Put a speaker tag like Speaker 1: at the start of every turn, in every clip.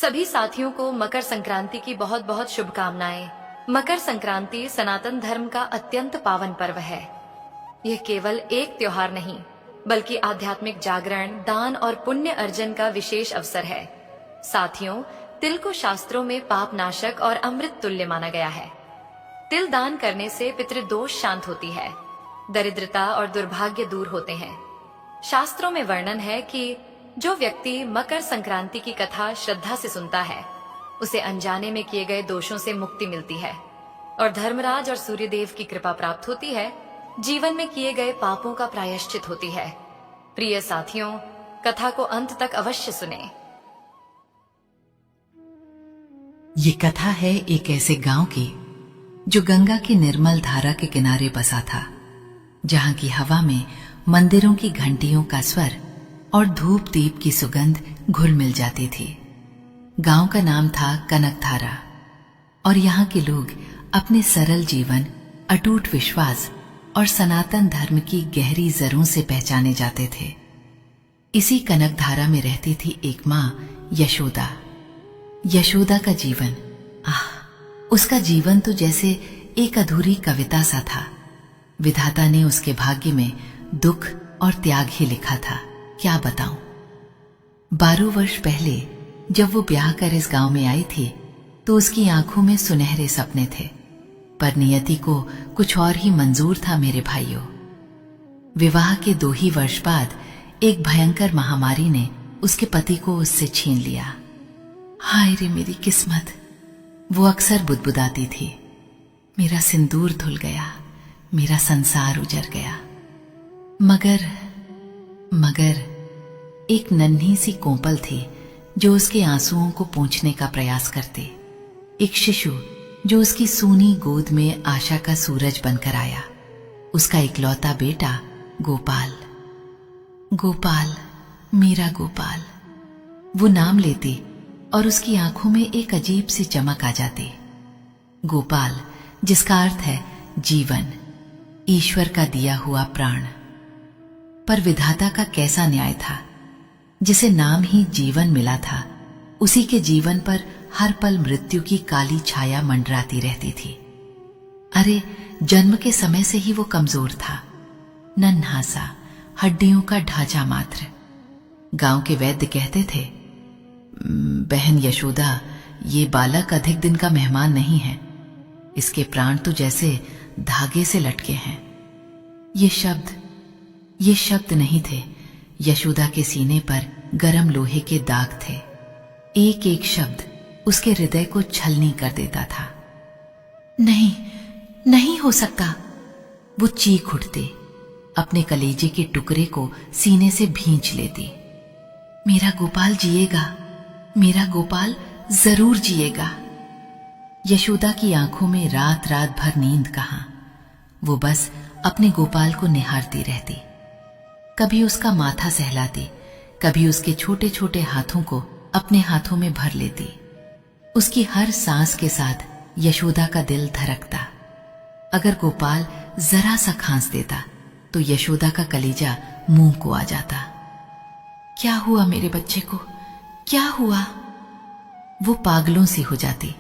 Speaker 1: सभी साथियों को मकर संक्रांति की बहुत बहुत शुभकामनाएं। मकर संक्रांति सनातन धर्म का अत्यंत पावन पर्व है। यह केवल एक त्योहार नहीं, बल्कि आध्यात्मिक जागरण, दान और पुण्य अर्जन का विशेष अवसर है। साथियों, तिल को शास्त्रों में पाप नाशक और अमृत तुल्य माना गया है। तिल दान करने से पितृदोष शांत होती है, दरिद्रता और दुर्भाग्य दूर होते हैं। शास्त्रों में वर्णन है कि जो व्यक्ति मकर संक्रांति की कथा श्रद्धा से सुनता है, उसे अनजाने में किए गए दोषों से मुक्ति मिलती है और धर्मराज और सूर्यदेव की कृपा प्राप्त होती है। जीवन में किए गए पापों का प्रायश्चित होती है। प्रिय साथियों, कथा को अंत तक अवश्य सुने।
Speaker 2: ये कथा है एक ऐसे गांव की जो गंगा की निर्मल धारा के किनारे बसा था, जहां की हवा में मंदिरों की घंटियों का स्वर और धूप दीप की सुगंध घुल मिल जाती थी। गांव का नाम था कनकधारा और यहाँ के लोग अपने सरल जीवन, अटूट विश्वास और सनातन धर्म की गहरी जरों से पहचाने जाते थे। इसी कनकधारा में रहती थी एक माँ, यशोदा। यशोदा का जीवन, उसका जीवन तो जैसे एक अधूरी कविता सा था। विधाता ने उसके भाग्य में दुख और त्याग ही लिखा था। क्या बताऊं। 12 वर्ष पहले जब वो ब्याह कर इस गांव में आई थी, तो उसकी आंखों में सुनहरे सपने थे, पर नियति को कुछ और ही मंजूर था। मेरे भाइयों, विवाह के 2 ही वर्ष बाद एक भयंकर महामारी ने उसके पति को उससे छीन लिया। हाय रे मेरी किस्मत, वो अक्सर बुदबुदाती थी। मेरा सिंदूर धुल गया, मेरा संसार उजड़ गया। मगर एक नन्ही सी कोंपल थी जो उसके आंसुओं को पोंछने का प्रयास करती। एक शिशु जो उसकी सूनी गोद में आशा का सूरज बनकर आया। उसका इकलौता बेटा गोपाल। गोपाल, मेरा गोपाल। वो नाम लेती और उसकी आंखों में एक अजीब सी चमक आ जाती। गोपाल, जिसका अर्थ है जीवन, ईश्वर का दिया हुआ प्राण। पर विधाता का कैसा न्याय था, जिसे नाम ही जीवन मिला था, उसी के जीवन पर हर पल मृत्यु की काली छाया मंडराती रहती थी। अरे, जन्म के समय से ही वो कमजोर था, नन्हा सा, हड्डियों का ढांचा मात्र। गांव के वैद्य कहते थे, बहन यशोदा, ये बालक अधिक दिन का मेहमान नहीं है। इसके प्राण तो जैसे धागे से लटके हैं। ये शब्द नहीं थे, यशोदा के सीने पर गरम लोहे के दाग थे। एक एक शब्द उसके हृदय को छलनी कर देता था। नहीं हो सकता, वो चीख उठती, अपने कलेजे के टुकड़े को सीने से भींच लेती। मेरा गोपाल जिएगा, मेरा गोपाल जरूर जिएगा। यशोदा की आंखों में रात रात भर नींद कहां। वो बस अपने गोपाल को निहारती रहती। कभी उसका माथा सहलाती, कभी उसके छोटे छोटे हाथों को अपने हाथों में भर लेती। उसकी हर सांस के साथ यशोदा का दिल धड़कता। अगर गोपाल जरा सा खांस देता तो यशोदा का कलेजा मुंह को आ जाता। क्या हुआ मेरे बच्चे को, क्या हुआ? वो पागलों सी हो जाती।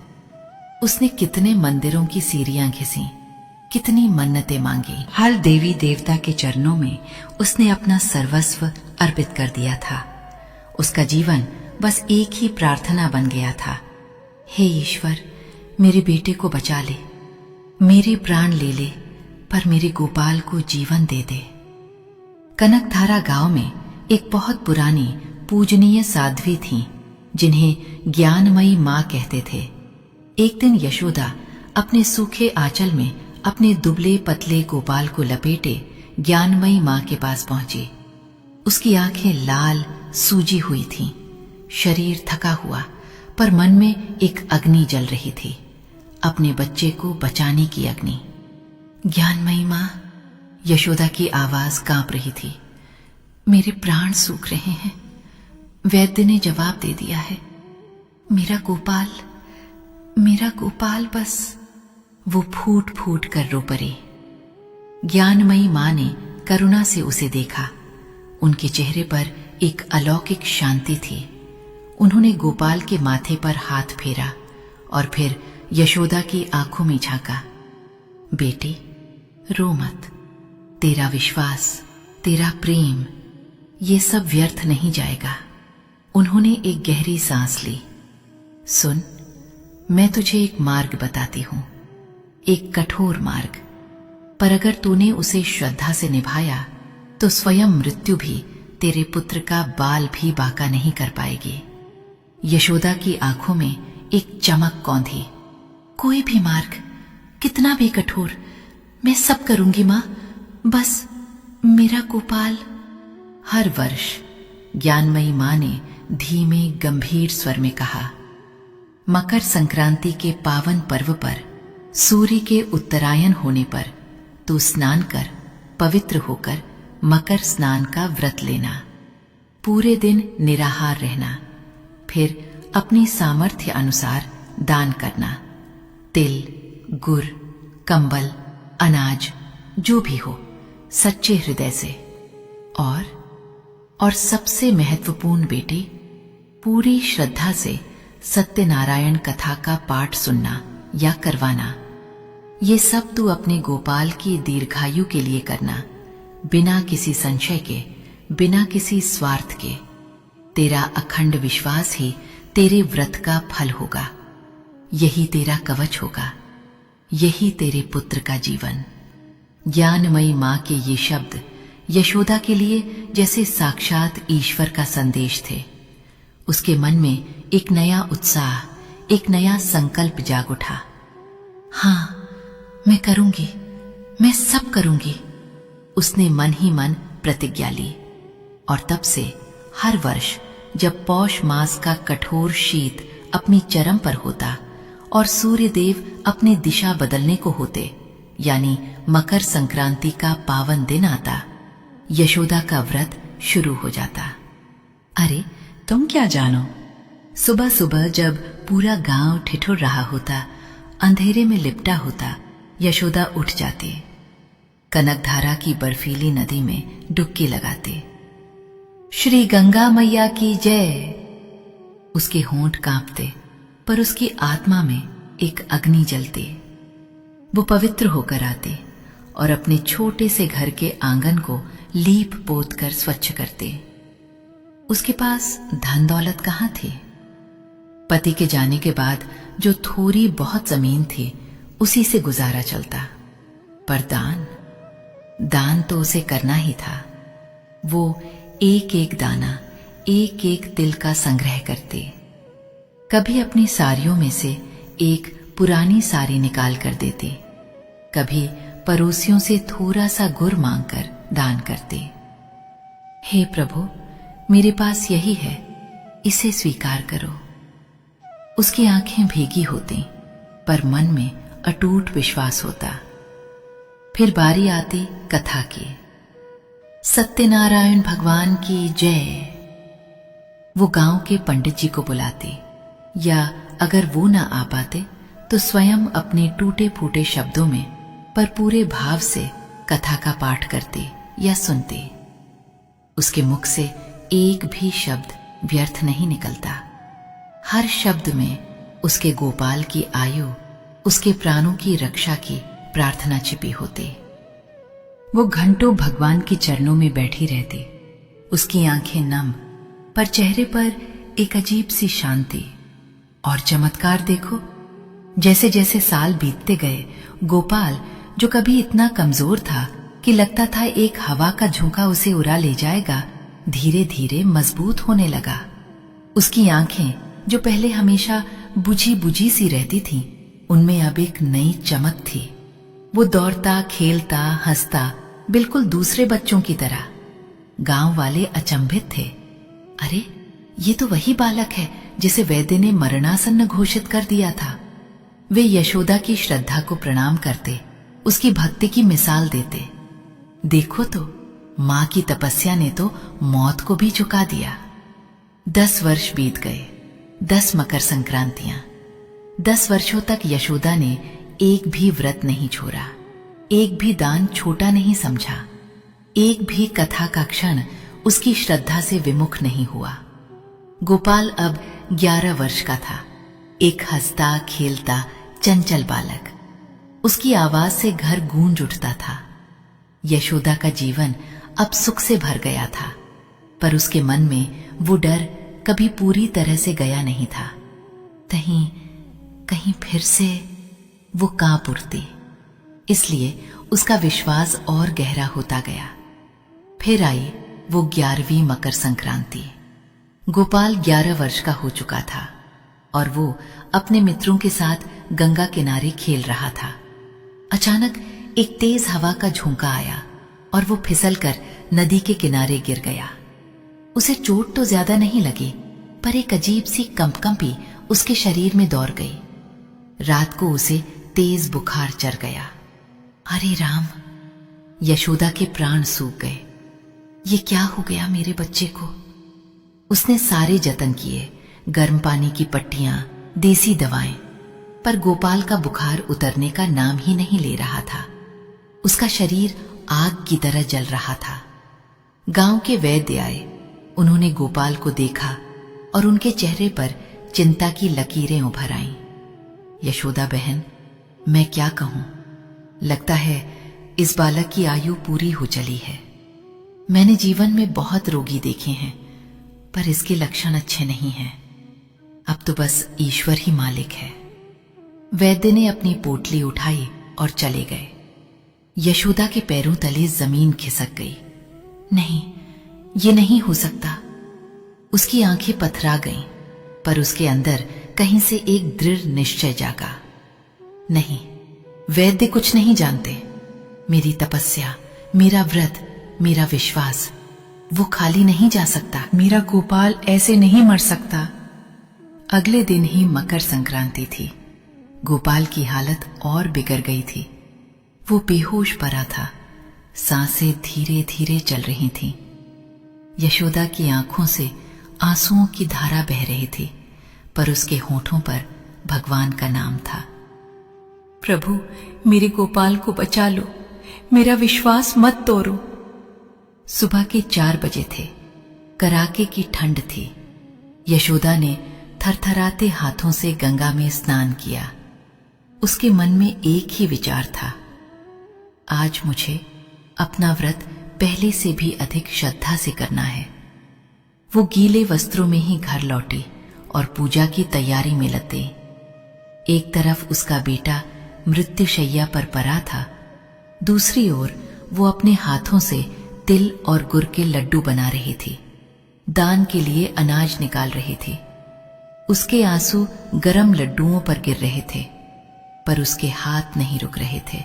Speaker 2: उसने कितने मंदिरों की सीढ़ियां घिसी, कितनी मन्नतें मांगी। हर देवी देवता के चरणों में उसने अपना सर्वस्व अर्पित कर दिया था। उसका जीवन बस एक ही प्रार्थना बन गया था, हे ईश्वर, मेरे बेटे को बचा ले, मेरे प्राण ले ले, पर मेरे गोपाल को जीवन दे दे। कनकधारा गांव में एक बहुत पुरानी पूजनीय साध्वी थीं, जिन्हें ज्ञानमयी मां कहते थे। एक दिन यशोदा अपने सूखे आंचल में अपने दुबले पतले गोपाल को लपेटे ज्ञानमयी मां के पास पहुंची। उसकी आंखें लाल सूजी हुई थीं, शरीर थका हुआ, पर मन में एक अग्नि जल रही थी, अपने बच्चे को बचाने की अग्नि। ज्ञानमयी मां, यशोदा की आवाज कांप रही थी। मेरे प्राण सूख रहे हैं। वैद्य ने जवाब दे दिया है, मेरा गोपाल बस। वो फूट फूट कर रो पड़ी। ज्ञानमयी मां ने करुणा से उसे देखा। उनके चेहरे पर एक अलौकिक शांति थी। उन्होंने गोपाल के माथे पर हाथ फेरा और फिर यशोदा की आंखों में झांका। बेटी, रो मत। तेरा विश्वास, तेरा प्रेम, ये सब व्यर्थ नहीं जाएगा। उन्होंने एक गहरी सांस ली। सुन, मैं तुझे एक मार्ग बताती हूं, एक कठोर मार्ग, पर अगर तूने उसे श्रद्धा से निभाया तो स्वयं मृत्यु भी तेरे पुत्र का बाल भी बांका नहीं कर पाएगी। यशोदा की आंखों में एक चमक कौंधी। कोई भी मार्ग, कितना भी कठोर, मैं सब करूंगी मां, बस मेरा गोपाल। हर वर्ष ज्ञानमयी मां ने धीमे गंभीर स्वर में कहा, मकर संक्रांति के पावन पर्व पर, सूर्य के उत्तरायण होने पर तू स्नान कर पवित्र होकर मकर स्नान का व्रत लेना। पूरे दिन निराहार रहना, फिर अपनी सामर्थ्य अनुसार दान करना। तिल, गुड़, कंबल, अनाज, जो भी हो, सच्चे हृदय से। और सबसे महत्वपूर्ण बेटी, पूरी श्रद्धा से सत्यनारायण कथा का पाठ सुनना या करवाना। ये सब तू अपने गोपाल की दीर्घायु के लिए करना, बिना किसी संशय के, बिना किसी स्वार्थ के। तेरा अखंड विश्वास ही तेरे व्रत का फल होगा। यही तेरा कवच होगा, यही तेरे पुत्र का जीवन। ज्ञानमयी मां के ये शब्द यशोदा के लिए जैसे साक्षात ईश्वर का संदेश थे। उसके मन में एक नया उत्साह, एक नया संकल्प जाग उठा। हां, मैं करूंगी, मैं सब करूंगी। उसने मन ही मन प्रतिज्ञा ली और तब से हर वर्ष जब पौष मास का कठोर शीत अपनी चरम पर होता और सूर्य देव अपने दिशा बदलने को होते, यानी मकर संक्रांति का पावन दिन आता, यशोदा का व्रत शुरू हो जाता। अरे तुम क्या जानो, सुबह सुबह जब पूरा गांव ठिठुर रहा होता, अंधेरे में लिपटा होता, यशोदा उठ जाती, कनकधारा की बर्फीली नदी में डुबकी लगाती। श्री गंगा मैया की जय। उसके होंठ कांपते, पर उसकी आत्मा में एक अग्नि जलती। वो पवित्र होकर आती और अपने छोटे से घर के आंगन को लीप पोत कर स्वच्छ करते। उसके पास धन दौलत कहां थी? पति के जाने के बाद जो थोड़ी बहुत जमीन थी, उसी से गुजारा चलता। पर दान तो उसे करना ही था। वो एक एक दाना, एक एक तिल का संग्रह करती। कभी अपनी साड़ियों में से एक पुरानी साड़ी निकाल कर देती, कभी पड़ोसियों से थोड़ा सा गुड़ मांगकर दान करती। हे प्रभु, मेरे पास यही है, इसे स्वीकार करो। उसकी आंखें भीगी होती, पर मन में अटूट विश्वास होता। फिर बारी आती कथा की। सत्यनारायण भगवान की जय। वो गांव के पंडित जी को बुलाती, या अगर वो ना आ पाते तो स्वयं अपने टूटे फूटे शब्दों में पर पूरे भाव से कथा का पाठ करती या सुनती। उसके मुख से एक भी शब्द व्यर्थ नहीं निकलता। हर शब्द में उसके गोपाल की आयु, उसके प्राणों की रक्षा की प्रार्थना छिपी होती। वो घंटों भगवान के चरणों में बैठी रहती, उसकी आंखें नम, पर चेहरे पर एक अजीब सी शांति। और चमत्कार देखो, जैसे जैसे साल बीतते गए, गोपाल जो कभी इतना कमजोर था कि लगता था एक हवा का झोंका उसे उड़ा ले जाएगा, धीरे धीरे मजबूत होने लगा। उसकी आंखें जो पहले हमेशा बुझी बुझी सी रहती थीं, उनमें अब एक नई चमक थी। वो दौड़ता, खेलता, हंसता, बिल्कुल दूसरे बच्चों की तरह। गांव वाले अचंभित थे। अरे, ये तो वही बालक है जिसे वैद्य ने मरणासन्न घोषित कर दिया था। वे यशोदा की श्रद्धा को प्रणाम करते, उसकी भक्ति की मिसाल देते। देखो तो, मां की तपस्या ने तो मौत को भी झुका दिया। 10 वर्ष बीत गए, 10 मकर संक्रांतियां। 10 वर्षों तक यशोदा ने एक भी व्रत नहीं छोड़ा, एक भी दान छोटा नहीं समझा, एक भी कथा का क्षण उसकी श्रद्धा से विमुख नहीं हुआ। गोपाल अब 11 वर्ष का था, एक हंसता खेलता चंचल बालक। उसकी आवाज से घर गूंज उठता था। यशोदा का जीवन अब सुख से भर गया था, पर उसके मन में वो डर कभी पूरी तरह से गया नहीं था। कहीं कहीं फिर से वो कांप उठती, इसलिए उसका विश्वास और गहरा होता गया। फिर आई वो 11वीं मकर संक्रांति। गोपाल 11 वर्ष का हो चुका था और वो अपने मित्रों के साथ गंगा किनारे खेल रहा था। अचानक एक तेज हवा का झोंका आया और वो फिसलकर नदी के किनारे गिर गया। उसे चोट तो ज्यादा नहीं लगी, पर एक अजीब सी कंपकंपी उसके शरीर में दौड़ गई। रात को उसे तेज बुखार चढ़ गया। अरे राम, यशोदा के प्राण सूख गए। ये क्या हो गया मेरे बच्चे को? उसने सारे जतन किए, गर्म पानी की पट्टियां, देसी दवाएं, पर गोपाल का बुखार उतरने का नाम ही नहीं ले रहा था। उसका शरीर आग की तरह जल रहा था। गांव के वैद्य आए। उन्होंने गोपाल को देखा और उनके चेहरे पर चिंता की लकीरें उभर आईं। यशोदा बहन, मैं क्या कहूं, लगता है इस बालक की आयु पूरी हो चली है। मैंने जीवन में बहुत रोगी देखे हैं, पर इसके लक्षण अच्छे नहीं हैं। अब तो बस ईश्वर ही मालिक है। वैद्य ने अपनी पोटली उठाई और चले गए। यशोदा के पैरों तले जमीन खिसक गई। नहीं, ये नहीं हो सकता। उसकी आंखें पथरा गईं, पर उसके अंदर कहीं से एक दृढ़ निश्चय जागा। नहीं, वैद्य कुछ नहीं जानते। मेरी तपस्या, मेरा व्रत, मेरा विश्वास, वो खाली नहीं जा सकता। मेरा गोपाल ऐसे नहीं मर सकता। अगले दिन ही मकर संक्रांति थी। गोपाल की हालत और बिगड़ गई थी। वो बेहोश पड़ा था, सांसें धीरे धीरे चल रही थीं। यशोदा की आंखों से आंसुओं की धारा बह रही थी, पर उसके होठों पर भगवान का नाम था। प्रभु, मेरे गोपाल को बचा लो, मेरा विश्वास मत तोड़ो। सुबह के 4 बजे थे। कड़ाके की ठंड थी। यशोदा ने थरथराते हाथों से गंगा में स्नान किया। उसके मन में एक ही विचार था, आज मुझे अपना व्रत पहले से भी अधिक श्रद्धा से करना है। वो गीले वस्त्रों में ही घर लौटी और पूजा की तैयारी में लग गई। एक तरफ उसका बेटा मृत्युशैया पर पड़ा था, दूसरी ओर वो अपने हाथों से तिल और गुड़ के लड्डू बना रही थी। दान के लिए अनाज निकाल रही थी। उसके आंसू गरम लड्डुओं पर गिर रहे थे, पर उसके हाथ नहीं रुक रहे थे।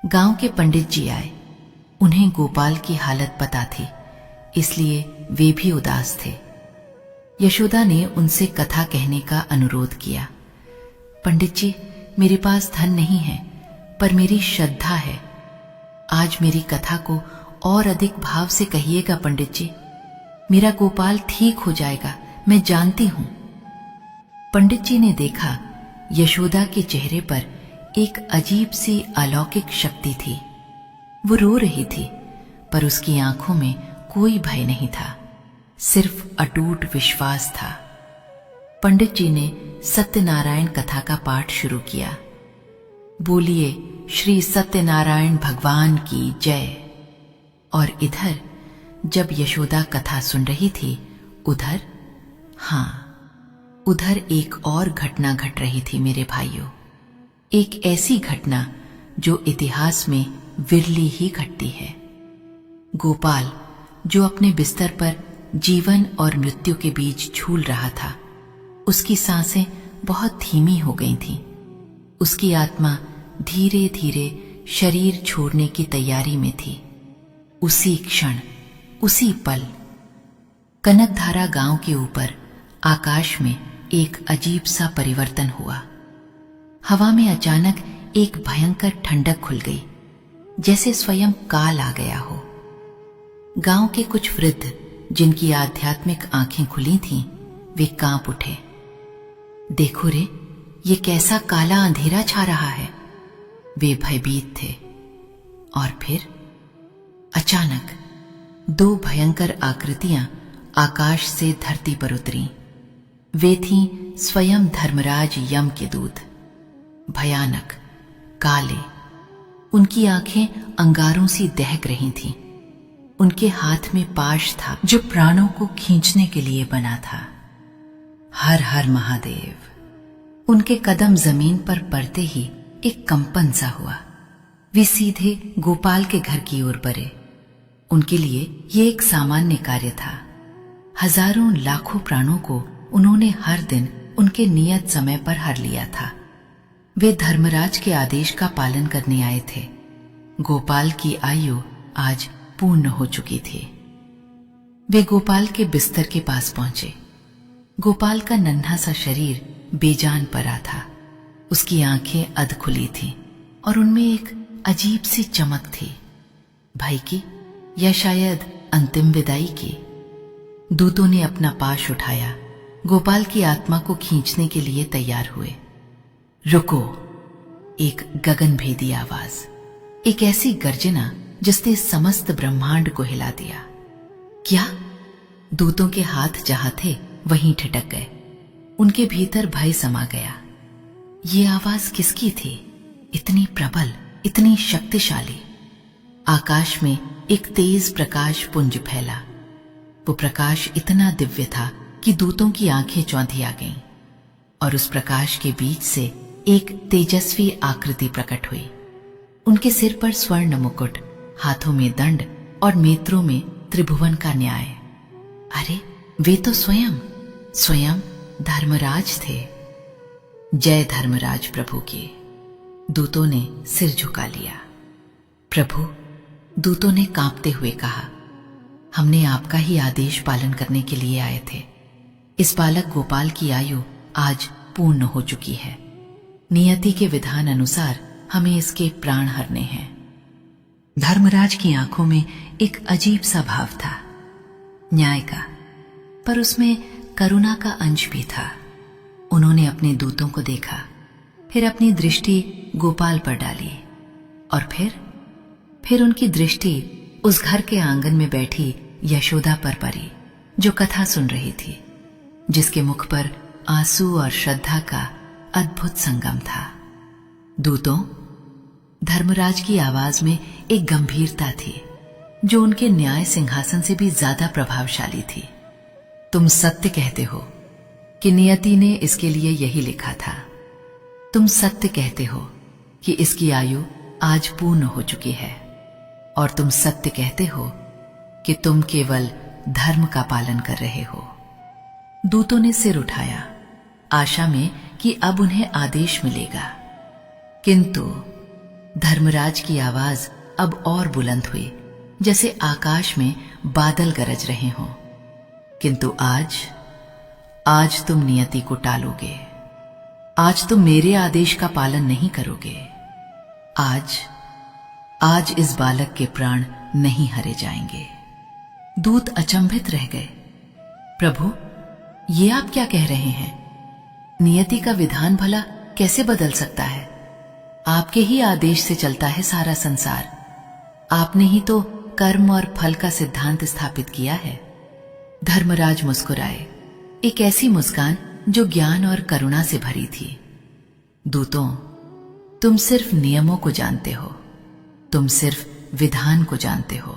Speaker 2: गांव के पंडित जी आए। उन्हें गोपाल की हालत पता थी, इसलिए वे भी उदास थे। यशोदा ने उनसे कथा कहने का अनुरोध किया। पंडित जी, मेरे पास धन नहीं है, पर मेरी श्रद्धा है। आज मेरी कथा को और अधिक भाव से कहिएगा पंडित जी। मेरा गोपाल ठीक हो जाएगा, मैं जानती हूं। पंडित जी ने देखा यशोदा के चेहरे पर एक अजीब सी अलौकिक शक्ति थी। वो रो रही थी, पर उसकी आंखों में कोई भय नहीं था, सिर्फ अटूट विश्वास था। पंडित जी ने सत्यनारायण कथा का पाठ शुरू किया। बोलिए श्री सत्यनारायण भगवान की जय। और इधर जब यशोदा कथा सुन रही थी, उधर एक और घटना घट रही थी मेरे भाइयों। एक ऐसी घटना जो इतिहास में विरली ही घटती है। गोपाल, जो अपने बिस्तर पर जीवन और मृत्यु के बीच झूल रहा था, उसकी सांसें बहुत धीमी हो गई थीं। उसकी आत्मा धीरे धीरे शरीर छोड़ने की तैयारी में थी। उसी क्षण, उसी पल कनकधारा गांव के ऊपर आकाश में एक अजीब सा परिवर्तन हुआ। हवा में अचानक एक भयंकर ठंडक खुल गई, जैसे स्वयं काल आ गया हो। गांव के कुछ वृद्ध, जिनकी आध्यात्मिक आंखें खुली थीं, वे कांप उठे। देखो रे, ये कैसा काला अंधेरा छा रहा है। वे भयभीत थे। और फिर अचानक 2 भयंकर आकृतियां आकाश से धरती पर उतरी। वे थीं स्वयं धर्मराज यम के दूत, भयानक, काले। उनकी आंखें अंगारों सी दहक रही थीं। उनके हाथ में पाश था जो प्राणों को खींचने के लिए बना था। हर हर महादेव। उनके कदम जमीन पर पड़ते ही एक कंपन सा हुआ। वे सीधे गोपाल के घर की ओर बढ़े। उनके लिए ये एक सामान्य कार्य था। हजारों लाखों प्राणों को उन्होंने हर दिन उनके नियत समय पर हर लिया था। वे धर्मराज के आदेश का पालन करने आए थे। गोपाल की आयु आज पूर्ण हो चुकी थी। वे गोपाल के बिस्तर के पास पहुंचे। गोपाल का नन्हा सा शरीर बेजान पड़ा था। उसकी आंखें अध खुली थीं और उनमें एक अजीब सी चमक थी, भय की या शायद अंतिम विदाई की। दूतों ने अपना पाश उठाया, गोपाल की आत्मा को खींचने के लिए तैयार हुए। रुको! एक गगनभेदी आवाज, एक ऐसी गर्जना जिसने समस्त ब्रह्मांड को हिला दिया। क्या? दूतों के हाथ जहां थे वहीं ठिठक गए। उनके भीतर भय समा गया। ये आवाज किसकी थी? इतनी प्रबल, इतनी शक्तिशाली। आकाश में एक तेज प्रकाश पुंज फैला। वो प्रकाश इतना दिव्य था कि दूतों की आंखें चौंधी आ गईं और उस प्रकाश के बीच से एक तेजस्वी आकृति प्रकट हुई। उनके सिर पर स्वर्ण मुकुट, हाथों में दंड और नेत्रों में त्रिभुवन का न्याय। अरे, वे तो स्वयं धर्मराज थे। जय धर्मराज प्रभु की। दूतों ने सिर झुका लिया। प्रभु, दूतों ने कांपते हुए कहा, हमने आपका ही आदेश पालन करने के लिए आए थे। इस बालक गोपाल की आयु आज पूर्ण हो चुकी है। नियति के विधान अनुसार हमें इसके प्राण हरने हैं। धर्मराज की आंखों में एक अजीब सा भाव था, न्याय का, पर उसमें करुणा का अंश भी था। उन्होंने अपने दूतों को देखा, फिर अपनी दृष्टि गोपाल पर डाली और फिर उनकी दृष्टि उस घर के आंगन में बैठी यशोदा पर पड़ी, जो कथा सुन रही थी, जिसके मुख पर आंसू और श्रद्धा का अद्भुत संगम था। दूतों, धर्मराज की आवाज में एक गंभीरता थी जो उनके न्याय सिंहासन से भी ज्यादा प्रभावशाली थी। तुम सत्य कहते हो कि नियति ने इसके लिए यही लिखा था। तुम सत्य कहते हो कि इसकी आयु आज पूर्ण हो चुकी है, और तुम सत्य कहते हो कि तुम केवल धर्म का पालन कर रहे हो। दूतों ने सिर उठाया, आशा में कि अब उन्हें आदेश मिलेगा, किंतु धर्मराज की आवाज अब और बुलंद हुई, जैसे आकाश में बादल गरज रहे हों। किंतु आज तुम नियति को टालोगे। आज तुम मेरे आदेश का पालन नहीं करोगे। आज इस बालक के प्राण नहीं हरे जाएंगे। दूत अचंभित रह गए। प्रभु, ये आप क्या कह रहे हैं? नियति का विधान भला कैसे बदल सकता है? आपके ही आदेश से चलता है सारा संसार। आपने ही तो कर्म और फल का सिद्धांत स्थापित किया है। धर्मराज मुस्कुराए, एक ऐसी मुस्कान जो ज्ञान और करुणा से भरी थी। दूतों, तुम सिर्फ नियमों को जानते हो, तुम सिर्फ विधान को जानते हो,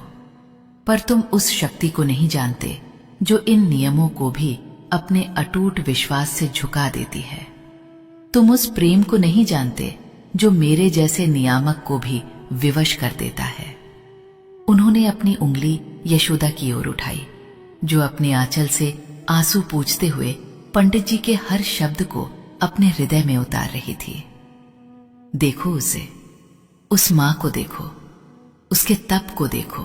Speaker 2: पर तुम उस शक्ति को नहीं जानते जो इन नियमों को भी अपने अटूट विश्वास से झुका देती है। तुम उस प्रेम को नहीं जानते जो मेरे जैसे नियामक को भी विवश कर देता है। उन्होंने अपनी उंगली यशोदा की ओर उठाई, जो अपने आंचल से आंसू पूछते हुए पंडित जी के हर शब्द को अपने हृदय में उतार रही थी। देखो उसे, उस मां को देखो, उसके तप को देखो,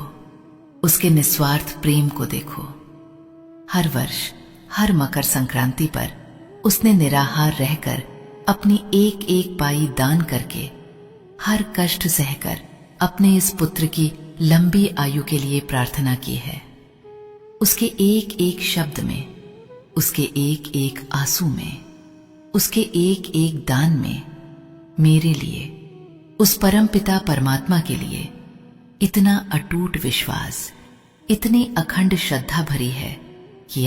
Speaker 2: उसके निस्वार्थ प्रेम को देखो। हर वर्ष, हर मकर संक्रांति पर उसने निराहार रहकर अपनी एक एक पाई दान करके, हर कष्ट सहकर अपने इस पुत्र की लंबी आयु के लिए प्रार्थना की है। उसके एक एक शब्द में, उसके एक एक आंसू में, उसके एक एक दान में मेरे लिए, उस परम पिता परमात्मा के लिए इतना अटूट विश्वास, इतनी अखंड श्रद्धा भरी है कि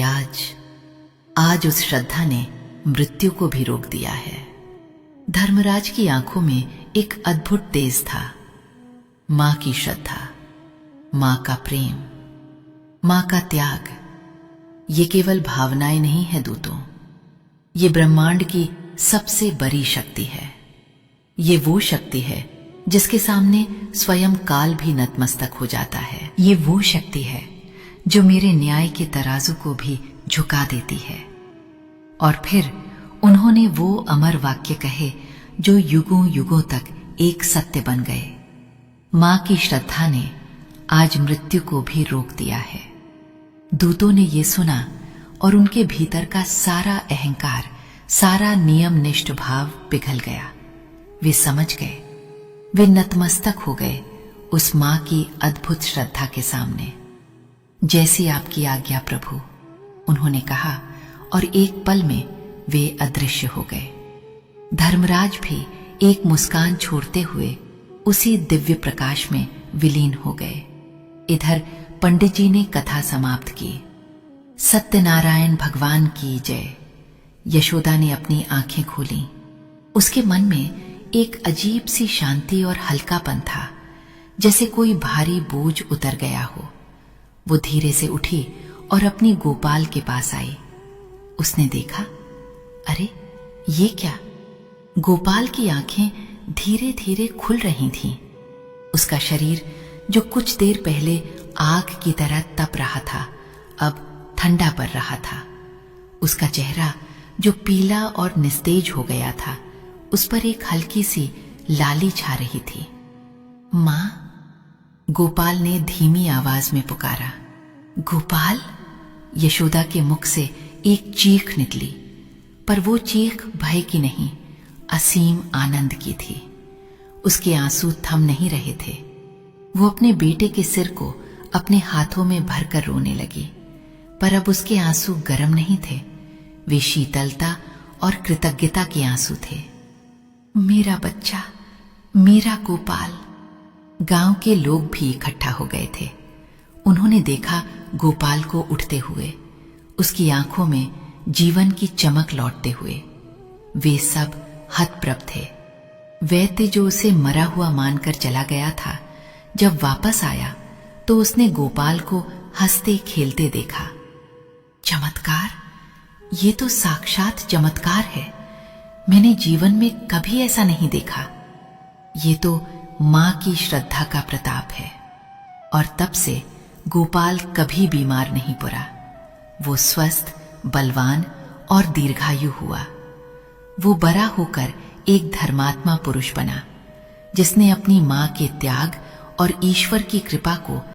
Speaker 2: आज उस श्रद्धा ने मृत्यु को भी रोक दिया है। धर्मराज की आंखों में एक अद्भुत तेज था। मां की श्रद्धा, मां का प्रेम, मां का त्याग, ये केवल भावनाएं नहीं है दूतों, ये ब्रह्मांड की सबसे बड़ी शक्ति है। ये वो शक्ति है जिसके सामने स्वयं काल भी नतमस्तक हो जाता है। ये वो शक्ति है जो मेरे न्याय के तराजू को भी झुका देती है। और फिर उन्होंने वो अमर वाक्य कहे जो युगों युगों तक एक सत्य बन गए। मां की श्रद्धा ने आज मृत्यु को भी रोक दिया है। दूतों ने ये सुना और उनके भीतर का सारा अहंकार, सारा नियमनिष्ठ भाव पिघल गया। वे समझ गए, वे नतमस्तक हो गए उस मां की अद्भुत श्रद्धा के सामने। जैसी आपकी आज्ञा प्रभु, उन्होंने कहा, और एक पल में वे अदृश्य हो गए। धर्मराज भी एक मुस्कान छोड़ते हुए उसी दिव्य प्रकाश में विलीन हो गए। इधर पंडित जी ने कथा समाप्त की। सत्यनारायण भगवान की जय। यशोदा ने अपनी आंखें खोली। उसके मन में एक अजीब सी शांति और हल्कापन था, जैसे कोई भारी बोझ उतर गया हो। वो धीरे से उठी और अपनी गोपाल के पास आई। उसने देखा, अरे ये क्या? गोपाल की आंखें धीरे धीरे खुल रही थीं। उसका शरीर जो कुछ देर पहले आग की तरह तप रहा था, अब ठंडा पड़ रहा था। उसका चेहरा जो पीला और निस्तेज हो गया था, उस पर एक हल्की सी लाली छा रही थी। मां, गोपाल ने धीमी आवाज में पुकारा। गोपाल? यशोदा के मुख से एक चीख निकली, पर वो चीख भय की नहीं, असीम आनंद की थी। उसके आंसू थम नहीं रहे थे। वो अपने बेटे के सिर को अपने हाथों में भरकर रोने लगी, पर अब उसके आंसू गर्म नहीं थे, वे शीतलता और कृतज्ञता के आंसू थे। मेरा बच्चा, मेरा गोपाल। गांव के लोग भी इकट्ठा हो गए थे। उन्होंने देखा गोपाल को उठते हुए, उसकी आंखों में जीवन की चमक लौटते हुए। वे सब हतप्रभ थे। वैद्य जो उसे मरा हुआ मानकर चला गया था, जब वापस आया तो उसने गोपाल को हंसते खेलते देखा। चमत्कार, ये तो साक्षात चमत्कार है। मैंने जीवन में कभी ऐसा नहीं देखा। ये तो मां की श्रद्धा का प्रताप है। और तब से गोपाल कभी बीमार नहीं पड़ा। वो स्वस्थ, बलवान और दीर्घायु हुआ। वो बड़ा होकर एक धर्मात्मा पुरुष बना, जिसने अपनी मां के त्याग और ईश्वर की कृपा को